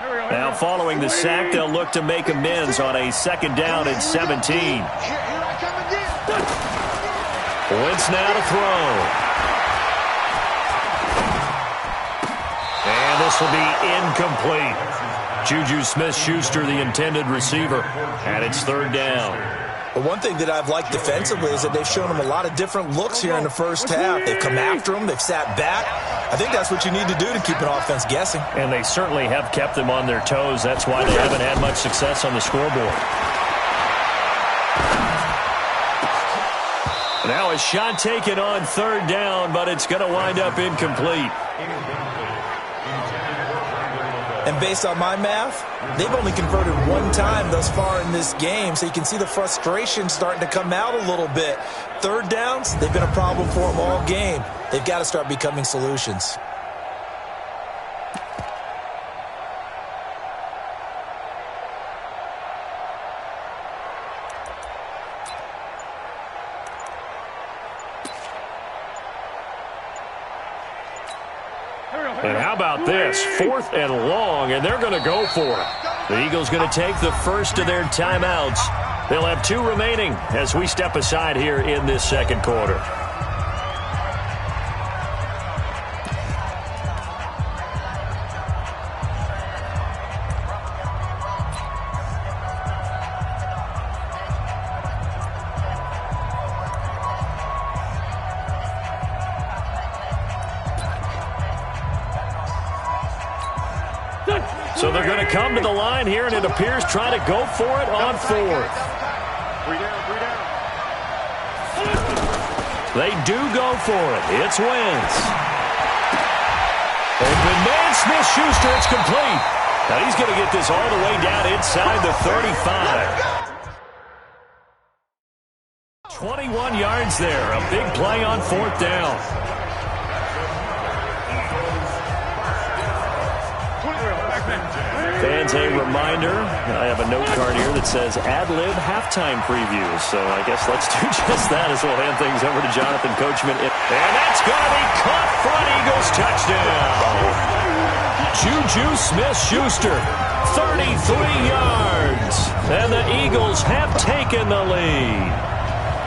Now following the sack, they'll look to make amends on a 2nd down and 17. Wentz now to throw. And this will be incomplete. Juju Smith-Schuster, the intended receiver, and it's 3rd down. But one thing that I've liked defensively is that they've shown him a lot of different looks here in the first half. They've come after him. They've sat back. I think that's what you need to do to keep an offense guessing. And they certainly have kept them on their toes. That's why they haven't had much success on the scoreboard. Now a shot taken on 3rd down, but it's going to wind up incomplete. And based on my math, they've only converted 1 time thus far in this game, so you can see the frustration starting to come out a little bit. 3rd downs, they've been a problem for them all game. They've got to start becoming solutions. And how about this? 4th and long, and they're going to go for it. The Eagles going to take the first of their timeouts. They'll have 2 remaining as we step aside here in this 2nd quarter. So they're going to come to the line here, and it appears trying to go for it on 4th. They do go for it. It's Wentz. Open man, Smith-Schuster. It's complete. Now he's going to get this all the way down inside the 35. 21 yards there. A big play on 4th down. Fans, a reminder, I have a note card here that says ad-lib halftime preview. So I guess let's do just that as we'll hand things over to Jonathan Coachman. And that's going to be caught for an Eagles touchdown. Juju Smith-Schuster, 33 yards. And the Eagles have taken the lead.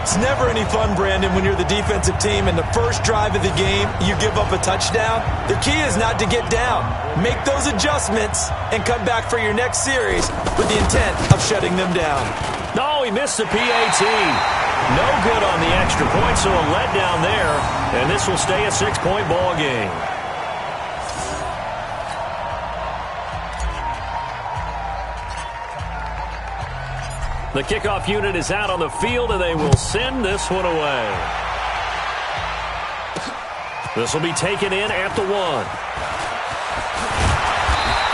It's never any fun, Brandon, when you're the defensive team and the first drive of the game, you give up a touchdown. The key is not to get down. Make those adjustments and come back for your next series with the intent of shutting them down. No, he missed the PAT. No good on the extra point, so a letdown there. And this will stay a 6-point ball game. The kickoff unit is out on the field, and they will send this one away. This will be taken in at the 1.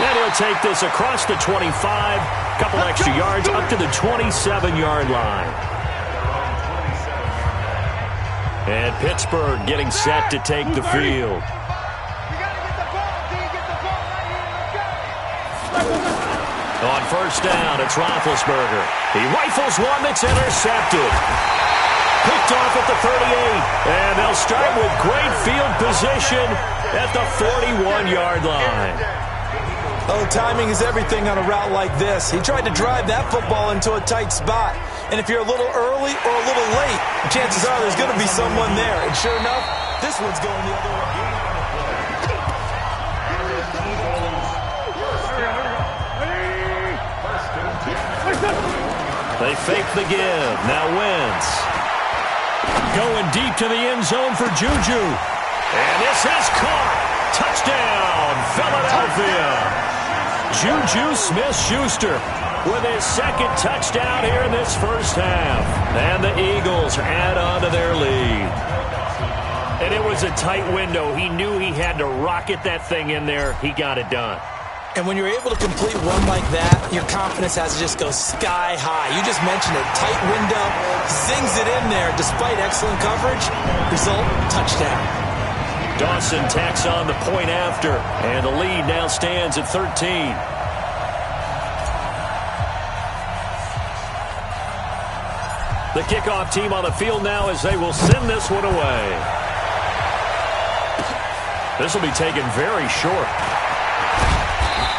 And he'll take this across the 25. Couple extra yards up to the 27-yard line. And Pittsburgh getting set to take the field. On 1st down, it's Roethlisberger. He rifles one that's intercepted. Picked off at the 38. And they'll start with great field position at the 41-yard line. Oh, timing is everything on a route like this. He tried to drive that football into a tight spot. And if you're a little early or a little late, chances are there's going to be someone there. And sure enough, this one's going the other way. They fake the give. Now Wentz. Going deep to the end zone for Juju. And this is caught. Touchdown, Philadelphia. Juju Smith-Schuster with his 2nd touchdown here in this first half. And the Eagles add on to their lead. And it was a tight window. He knew he had to rocket that thing in there. He got it done. And when you're able to complete one like that, your confidence has to just go sky high. You just mentioned it. Tight window, zings it in there despite excellent coverage. Result, touchdown. Dawson tacks on the point after, and the lead now stands at 13. The kickoff team on the field now as they will send this one away. This will be taken very short.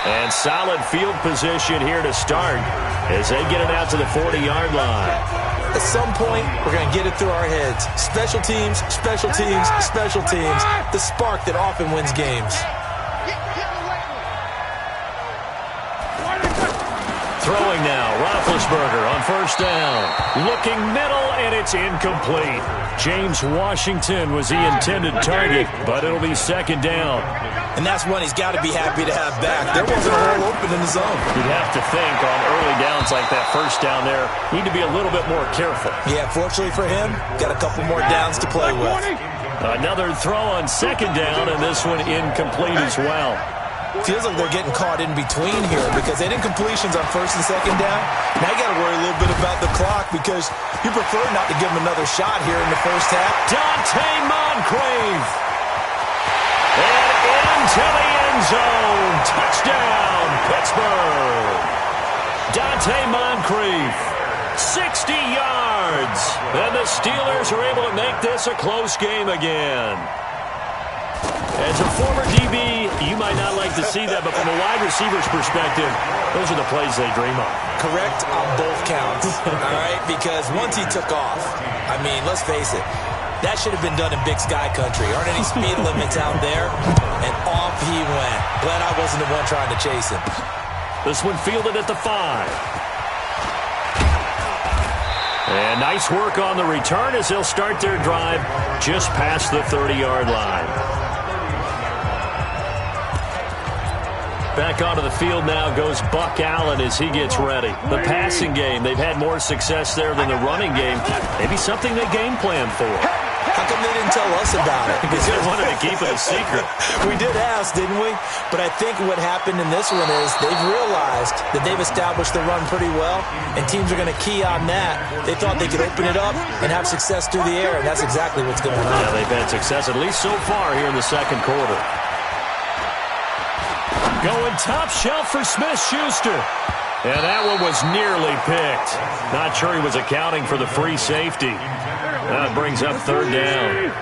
And solid field position here to start as they get it out to the 40-yard line. At some point, we're going to get it through our heads. Special teams, special teams, special teams. The spark that often wins games. Throwing now, Roethlisberger on first down. Looking middle, and it's incomplete. James Washington was the intended target, but it'll be second down. And that's one he's got to be happy to have back. There wasn't a hole open in the zone. You'd have to think on early downs like that first down there, need to be a little bit more careful. Yeah, fortunately for him, got a couple more downs to play with. Another throw on second down, and this one incomplete as well. Feels like they're getting caught in between here because they didn't completions on first and second down. Now you got to worry a little bit about the clock because you prefer not to give them another shot here in the first half. Dante Moncrief. And into the end zone. Touchdown, Pittsburgh. Dante Moncrief. 60 yards. And the Steelers are able to make this a close game again. As a former DB, you might not like to see that, but from a wide receiver's perspective, those are the plays they dream of. Correct on both counts, all right? Because once he took off, I mean, let's face it, that should have been done in Big Sky country. Aren't any speed limits out there? And off he went. Glad I wasn't the one trying to chase him. This one fielded at the 5. And nice work on the return as they'll start their drive just past the 30-yard line. Back onto the field now goes Buck Allen as he gets ready. The passing game, they've had more success there than the running game. Maybe something they game plan for. How come they didn't tell us about it? Because they wanted to keep it a secret. We did ask, didn't we? But I think what happened in this one is they've realized that they've established the run pretty well, and teams are going to key on that. They thought they could open it up and have success through the air, and that's exactly what's going on. Yeah, they've had success at least so far here in the second quarter. Going top shelf for Smith-Schuster. And that one was nearly picked. Not sure he was accounting for the free safety. That brings up third down.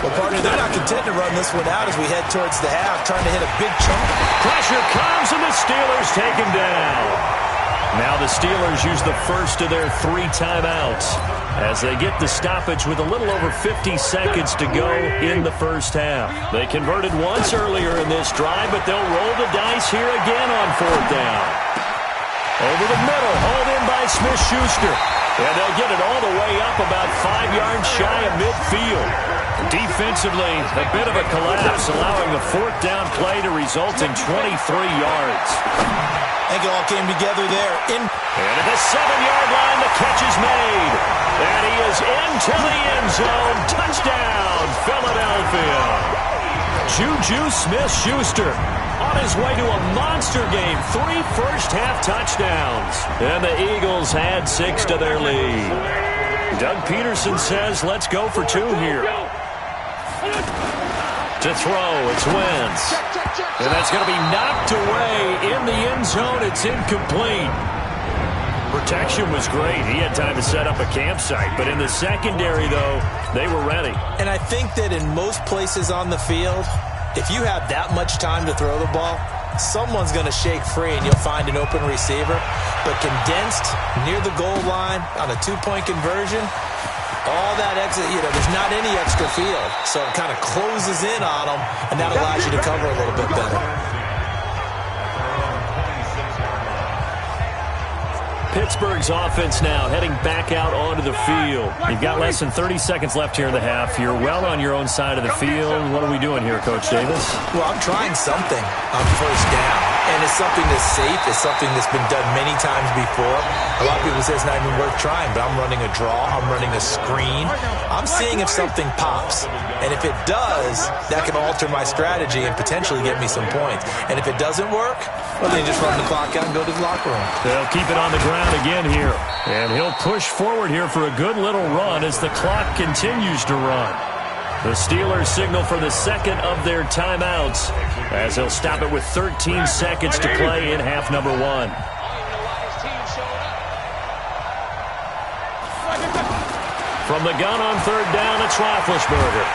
Well, partner, they're not content to run this one out as we head towards the half, trying to hit a big chunk. Pressure comes, and the Steelers take him down. Now the Steelers use the first of their 3 timeouts as they get the stoppage with a little over 50 seconds to go in the first half. They converted once earlier in this drive, but they'll roll the dice here again on fourth down. Over the middle, hauled in by Smith-Schuster. And they'll get it all the way up about 5 yards shy of midfield. Defensively, a bit of a collapse, allowing the fourth down play to result in 23 yards. I think it all came together there. And at the 7-yard line, the catch is made. And he is into the end zone. Touchdown, Philadelphia. Juju Smith-Schuster on his way to a monster game. 3 first-half touchdowns. And the Eagles add 6 to their lead. Doug Peterson says, let's go for 2 here. To throw, it's Wentz. And that's going to be knocked away in the end zone. It's incomplete. Protection was great. He had time to set up a campsite. But in the secondary, though, they were ready. And I think that in most places on the field, if you have that much time to throw the ball, someone's going to shake free and you'll find an open receiver. But condensed near the goal line on a 2-point conversion, all that exit, there's not any extra field. So it kind of closes in on them, and that allows you to cover a little bit better. Pittsburgh's offense now heading back out onto the field. You've got less than 30 seconds left here in the half. You're well on your own side of the field. What are we doing here, Coach Davis? Well, I'm trying something on first down. And it's something that's safe. It's something that's been done many times before. A lot of people say it's not even worth trying, but I'm running a draw. I'm running a screen. I'm seeing if something pops. And if it does, that can alter my strategy and potentially get me some points. And if it doesn't work, well, then you just run the clock out and go to the locker room. They'll keep it on the ground again here. And he'll push forward here for a good little run as the clock continues to run. The Steelers signal for the second of their timeouts as they'll stop it with 13 seconds to play in half number 1. From the gun on third down, it's Roethlisberger.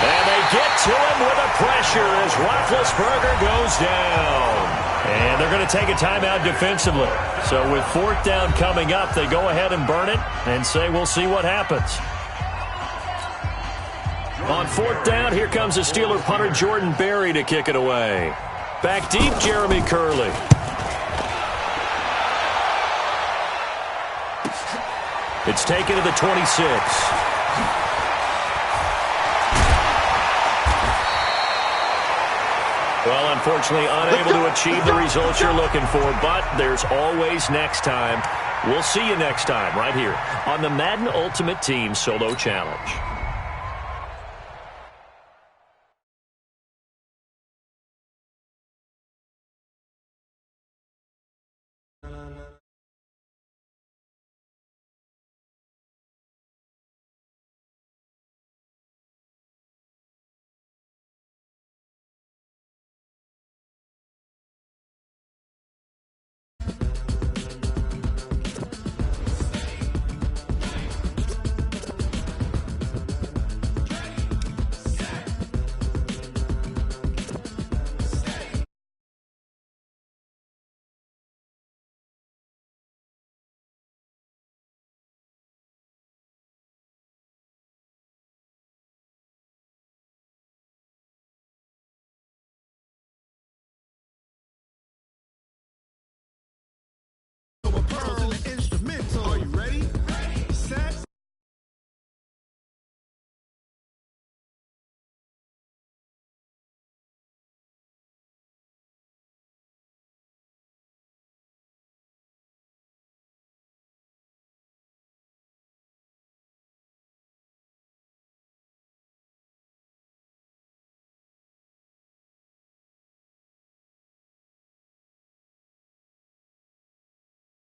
And they get to him with the pressure as Roethlisberger goes down. And they're going to take a timeout defensively. So with fourth down coming up, they go ahead and burn it and say we'll see what happens. On fourth down, here comes the Steeler punter Jordan Berry to kick it away. Back deep, Jeremy Curley. It's taken to the 26. Well, unfortunately, unable to achieve the results you're looking for, but there's always next time. We'll see you next time right here on the Madden Ultimate Team Solo Challenge.